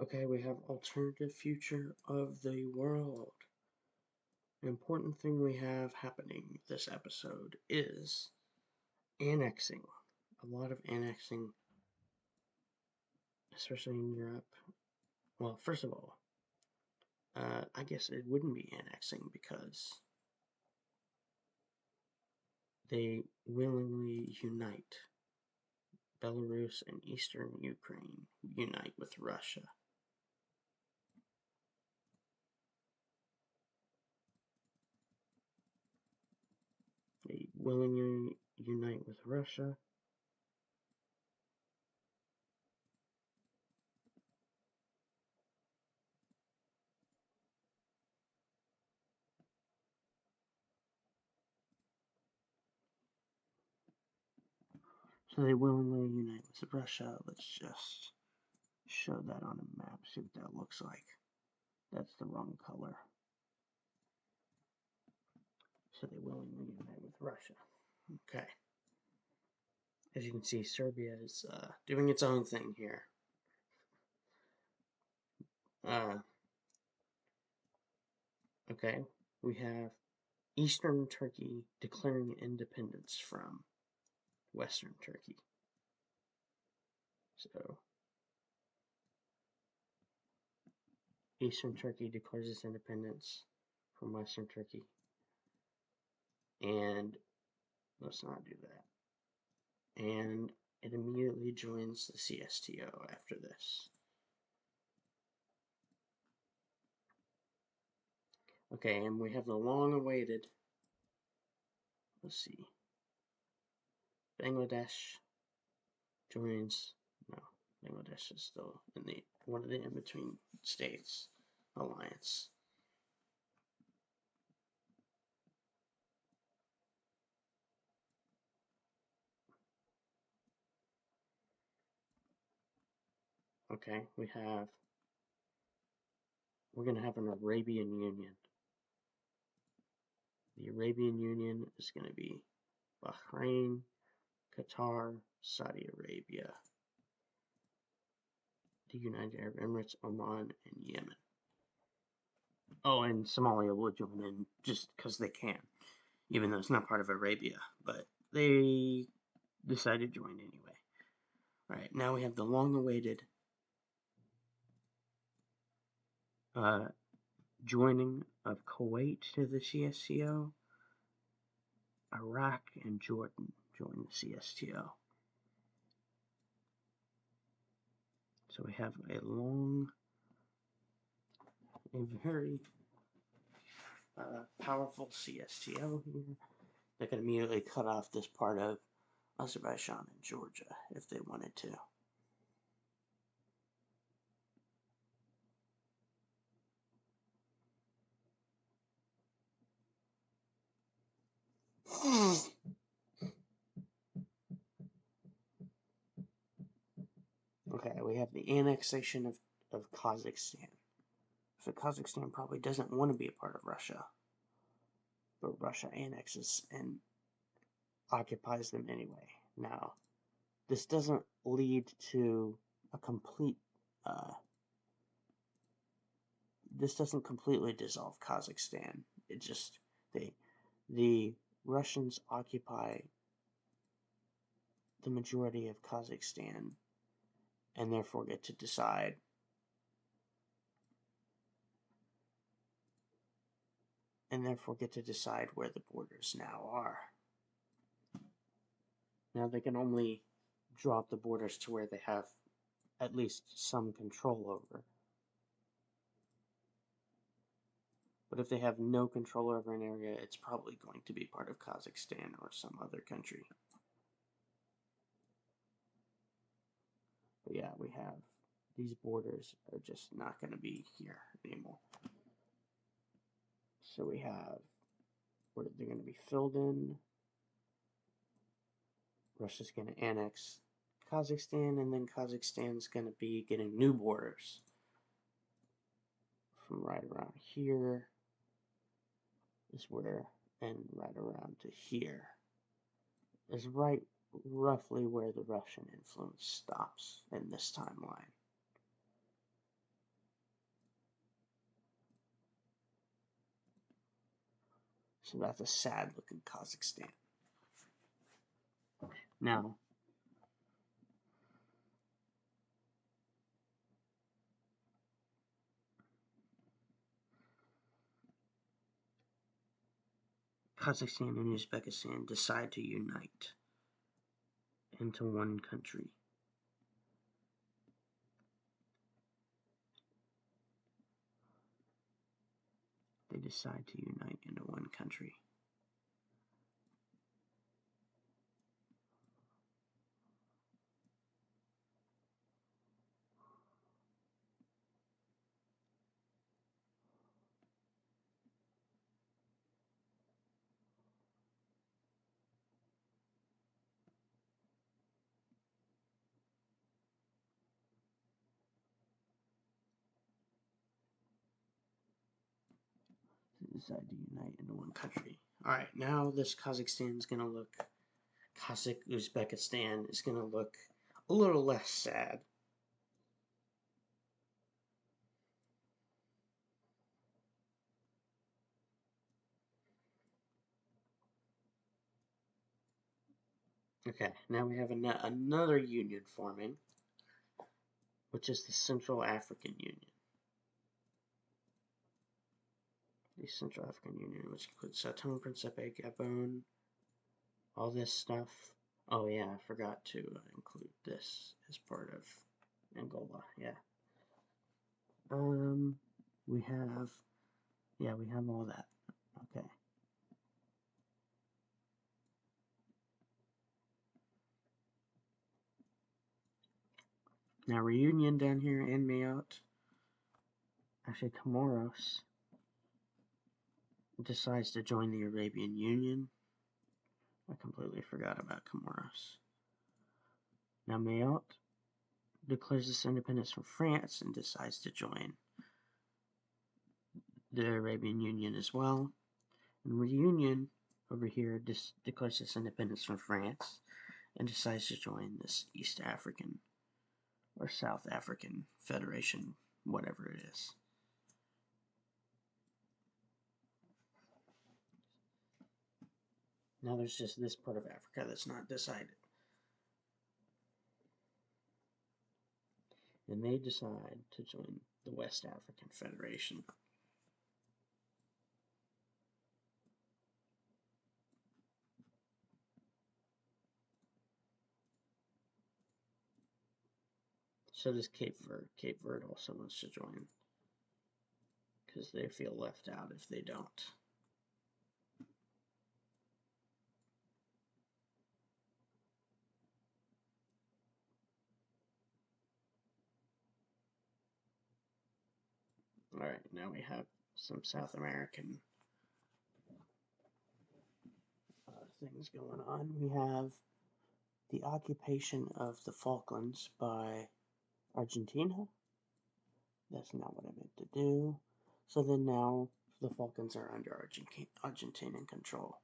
Okay, we have alternative future of the world. An important thing we have happening this episode is annexing. A lot of annexing, especially in Europe. Well, first of all, I guess it wouldn't be annexing because they willingly unite. Belarus and eastern Ukraine unite with Russia. They willingly unite with Russia. So they willingly unite with Russia. Let's just show that on a map, see what that looks like. That's the wrong color. So they willingly unite with Russia. Okay. As you can see, Serbia is doing its own thing here. Okay, we have Eastern Turkey declaring independence from Western Turkey. So Eastern Turkey declares its independence from Western Turkey. And let's not do that. And it immediately joins the CSTO after this. Okay, and we have the long-awaited, let's see, Bangladesh joins, no, Bangladesh is still in the one of the in-between states alliance. Okay, we're going to have an Arabian Union. The Arabian Union is going to be Bahrain, Qatar, Saudi Arabia, the United Arab Emirates, Oman, and Yemen. Oh, and Somalia will join in just because they can, even though it's not part of Arabia, but they decided to join anyway. All right, now we have the long-awaited joining of Kuwait to the CSTO. Iraq and Jordan join the CSTO. So we have a very powerful CSTO here that can immediately cut off this part of Azerbaijan and Georgia if they wanted to. Okay, we have the annexation of Kazakhstan. So Kazakhstan probably doesn't want to be a part of Russia, but Russia annexes and occupies them anyway. Now, this doesn't lead to a complete this doesn't completely dissolve Kazakhstan. It just the Russians occupy the majority of Kazakhstan and therefore get to decide where the borders now are. Now they can only drop the borders to where they have at least some control over. But if they have no control over an area, it's probably going to be part of Kazakhstan or some other country. But yeah, we have these borders are just not going to be here anymore. So we have where they're going to be filled in. Russia's going to annex Kazakhstan, and then Kazakhstan's going to be getting new borders from right around here is where, and right around to here is right roughly where the Russian influence stops in this timeline. So that's a sad looking Kazakhstan. Now, Kazakhstan and Uzbekistan decide to unite into one country. They decide to unite into one country. They decide to unite into one country. Alright, now this Kazakhstan is going to look, Kazakh Uzbekistan is going to look a little less sad. Okay, now we have another union forming, which is the Central African Union. The Central African Union, which includes Sao Tome, Principe, Gabon, all this stuff. Oh yeah, I forgot to include this as part of Angola. Yeah. We have all that. Okay. Now Reunion down here and Mayotte. Actually, Comoros decides to join the Arabian Union. I completely forgot about Comoros. Now Mayotte declares its independence from France and decides to join the Arabian Union as well. And Reunion over here declares its independence from France and decides to join this East African or South African Federation, whatever it is. Now there's just this part of Africa that's not decided. And they decide to join the West African Federation. So does Cape Verde. Cape Verde also wants to join because they feel left out if they don't. Alright, now we have some South American things going on. We have the occupation of the Falklands by Argentina. That's not what I meant to do. So then now the Falklands are under Argentinian control.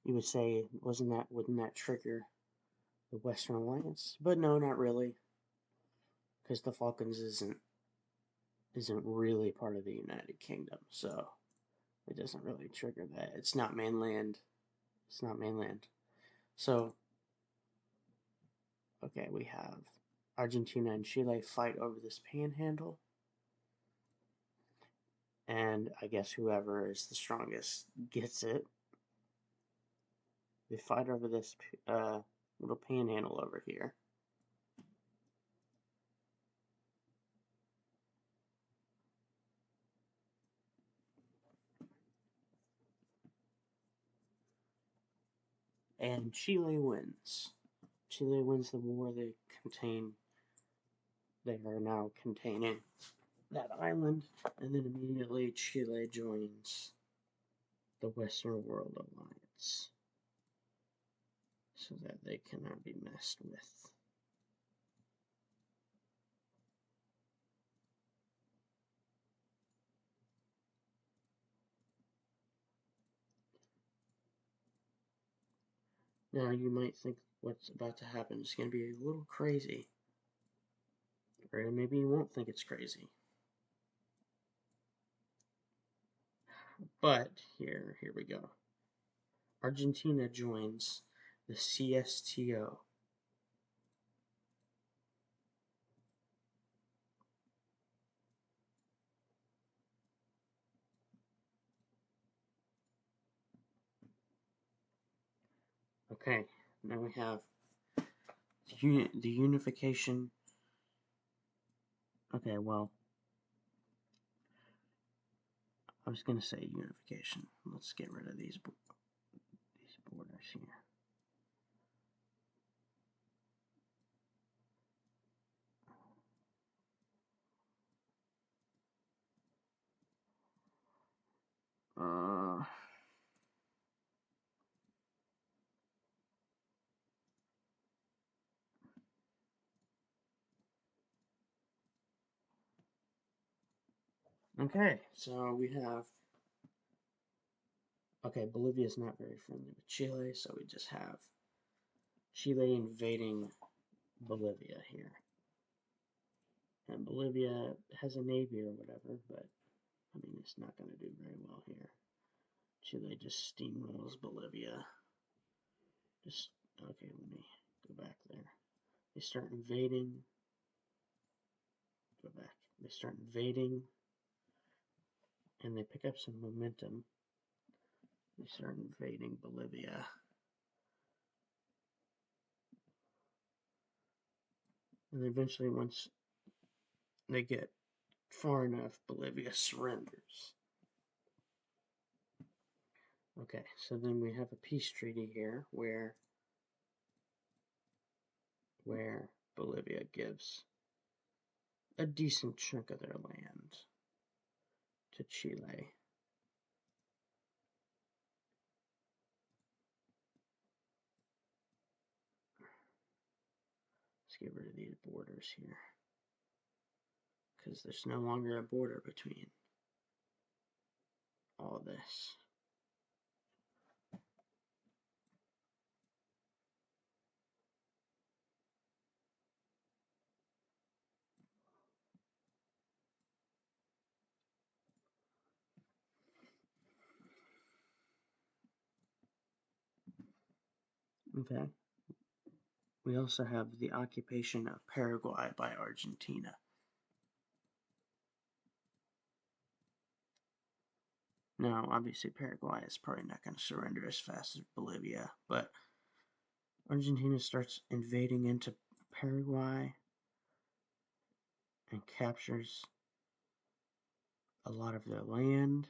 You would say, wouldn't that trigger the Western Alliance? But no, not really, because the Falklands isn't really part of the United Kingdom, so it doesn't really trigger that. It's not mainland. It's not mainland. So, okay, we have Argentina and Chile fight over this panhandle. And I guess whoever is the strongest gets it. They fight over this little panhandle over here. And Chile wins. Chile wins the war. They are now containing that island, and then immediately Chile joins the Western World Alliance so that they cannot be messed with. Now you might think what's about to happen is going to be a little crazy, or maybe you won't think it's crazy. But here we go. Argentina joins the CSTO. Okay, now we have the unification. Okay, well, I was going to say unification. Let's get rid of these borders here. Okay, so we have. Okay, Bolivia is not very friendly with Chile, so we just have Chile invading Bolivia here. And Bolivia has a navy or whatever, but I mean, it's not going to do very well here. Chile just steamrolls Bolivia. Just, okay, let me go back there. They start invading. Go back. They start invading, and they pick up some momentum. They start invading Bolivia. And eventually, once they get far enough, Bolivia surrenders. Okay, so then we have a peace treaty here where Bolivia gives a decent chunk of their land to Chile. Let's get rid of these borders here, because there's no longer a border between all this. Okay. We also have the occupation of Paraguay by Argentina. Now, obviously, Paraguay is probably not going to surrender as fast as Bolivia, but Argentina starts invading into Paraguay and captures a lot of their land.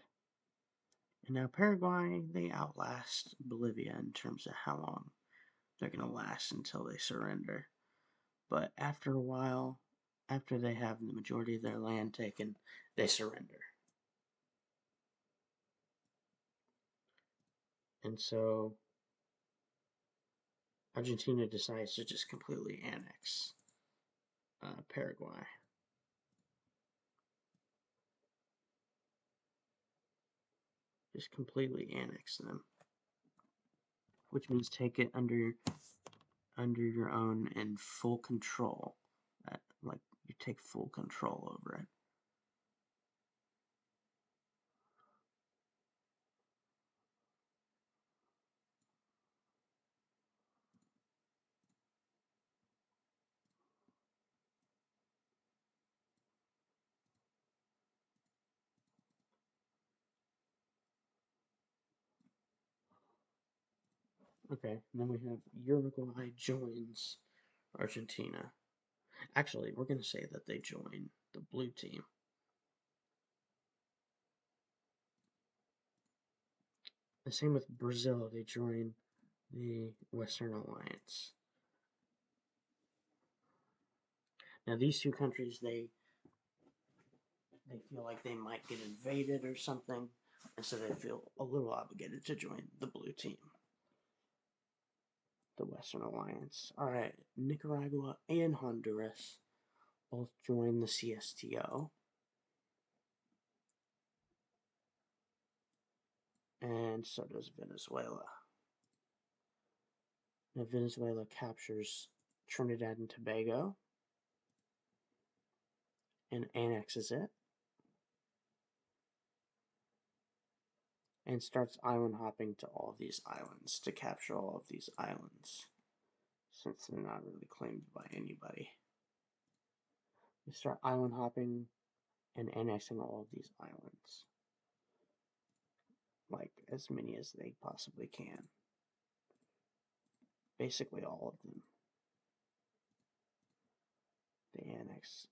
And now Paraguay, they outlast Bolivia in terms of how long they're going to last until they surrender. But after a while, after they have the majority of their land taken, they surrender. And so Argentina decides to just completely annex Paraguay. Just completely annex them, which means take it under your own and full control. Like you take full control over it. Okay, and then we have Uruguay joins Argentina. Actually, we're going to say that they join the blue team. The same with Brazil, they join the Western Alliance. Now, these two countries, they feel like they might get invaded or something, and so they feel a little obligated to join the blue team, the Western Alliance. All right, Nicaragua and Honduras both join the CSTO, and so does Venezuela. Now, Venezuela captures Trinidad and Tobago and annexes it. and starts island hopping to all of these islands to capture all of these islands, since they're not really claimed by anybody. They start island hopping and annexing all of these islands, like as many as they possibly can. Basically all of them. They annex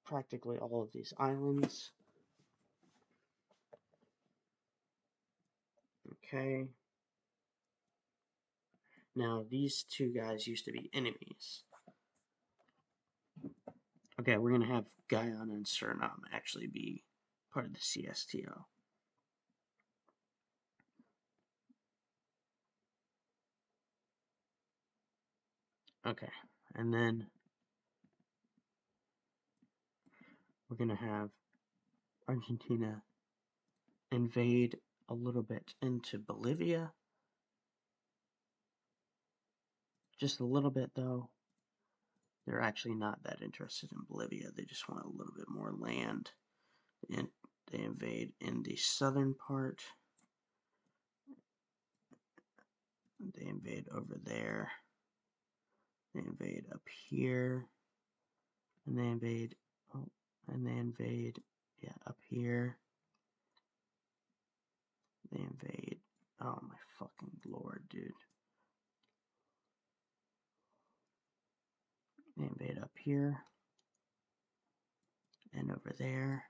practically all of these islands. Okay. Now, these two guys used to be enemies. Okay, we're going to have Guyana and Suriname actually be part of the CSTO. Okay, and then we're going to have Argentina invade a little bit into Bolivia. Just a little bit, though. They're actually not that interested in Bolivia. They just want a little bit more land. And they invade in the southern part. They invade over there. They invade up here. And they invade, yeah, up here. They invade, oh my fucking lord, dude. They invade up here. And over there.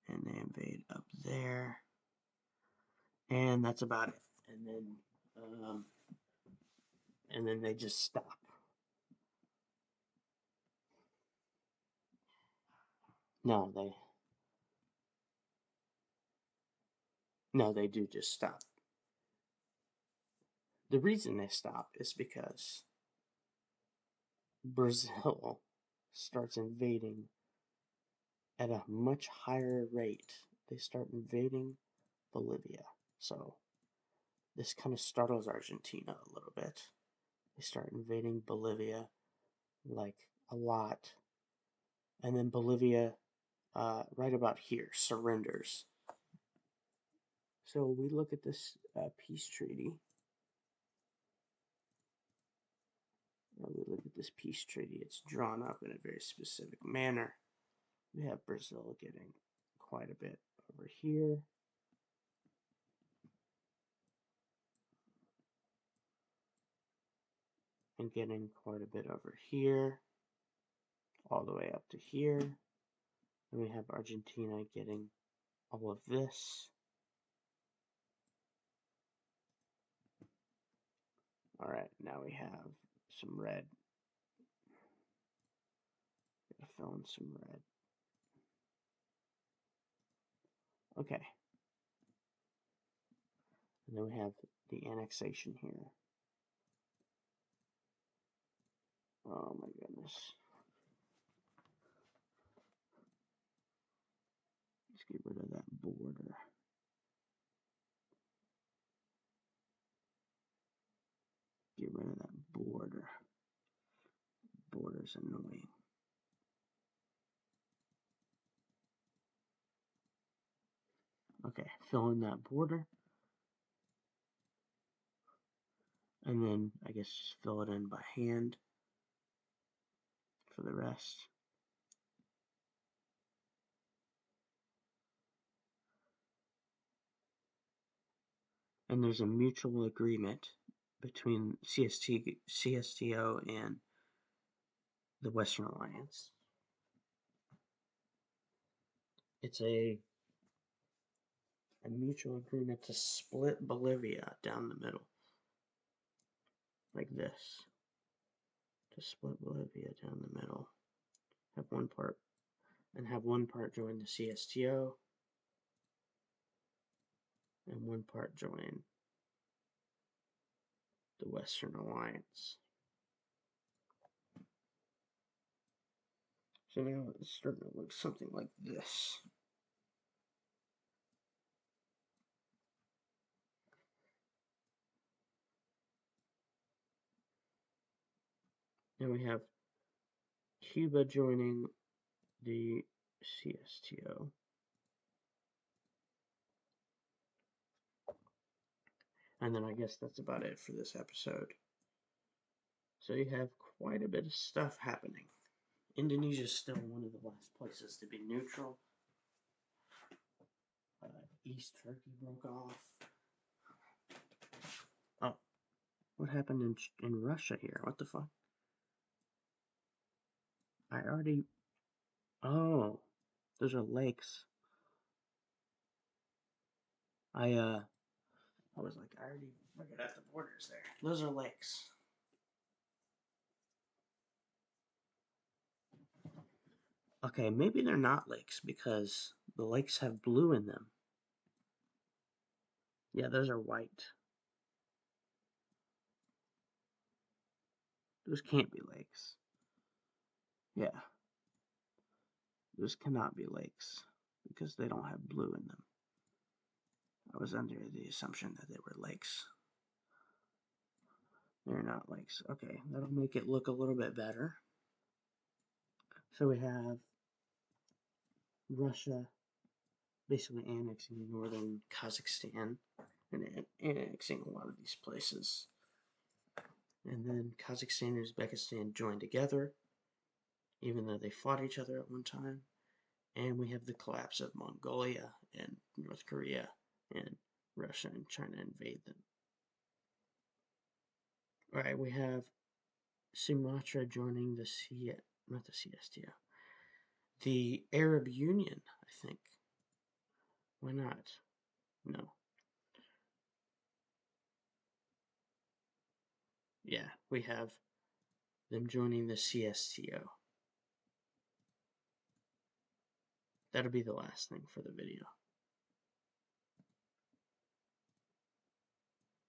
And they invade up there. And that's about it. And then they just stop. No, they do just stop. The reason they stop is because Brazil starts invading at a much higher rate. They start invading Bolivia. So this kind of startles Argentina a little bit. They start invading Bolivia like a lot. And then Bolivia, right about here, surrenders. So we look at this peace treaty. We look at this peace treaty. It's drawn up in a very specific manner. We have Brazil getting quite a bit over here. And getting quite a bit over here. All the way up to here. And we have Argentina getting all of this. Alright, now we have some red. Gotta fill in some red. Okay. And then we have the annexation here. Oh my goodness. Let's get rid of that border. Get rid of that border. Border's annoying. Okay, fill in that border. And then I guess just fill it in by hand for the rest. And there's a mutual agreement between CSTO and the Western Alliance. It's a mutual agreement to split Bolivia down the middle. Like this. To split Bolivia down the middle. Have one part join the CSTO. And one part join the Western Alliance. So now it's starting to look something like this. Now we have Cuba joining the CSTO. And then I guess that's about it for this episode. So you have quite a bit of stuff happening. Indonesia is still one of the last places to be neutral. East Turkey broke off. Oh, what happened in Russia here? What the fuck? I already... Oh, those are lakes. I was like, I already figured out the borders there. Those are lakes. Okay, maybe they're not lakes because the lakes have blue in them. Yeah, those are white. Those can't be lakes. Yeah. Those cannot be lakes because they don't have blue in them. I was under the assumption that they were lakes. They're not lakes. Okay, that'll make it look a little bit better. So we have Russia basically annexing northern Kazakhstan and annexing a lot of these places. And then Kazakhstan and Uzbekistan joined together, even though they fought each other at one time. And we have the collapse of Mongolia and North Korea, and Russia and China invade them. Alright, we have Sumatra joining the not the CSTO, the Arab Union, I think. Why not? No. Yeah, we have them joining the CSTO. That'll be the last thing for the video.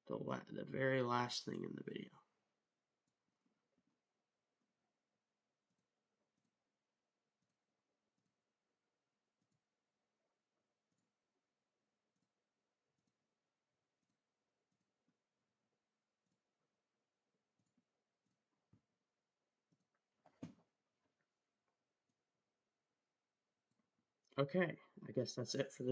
The very last thing in the video. Okay, I guess that's it for the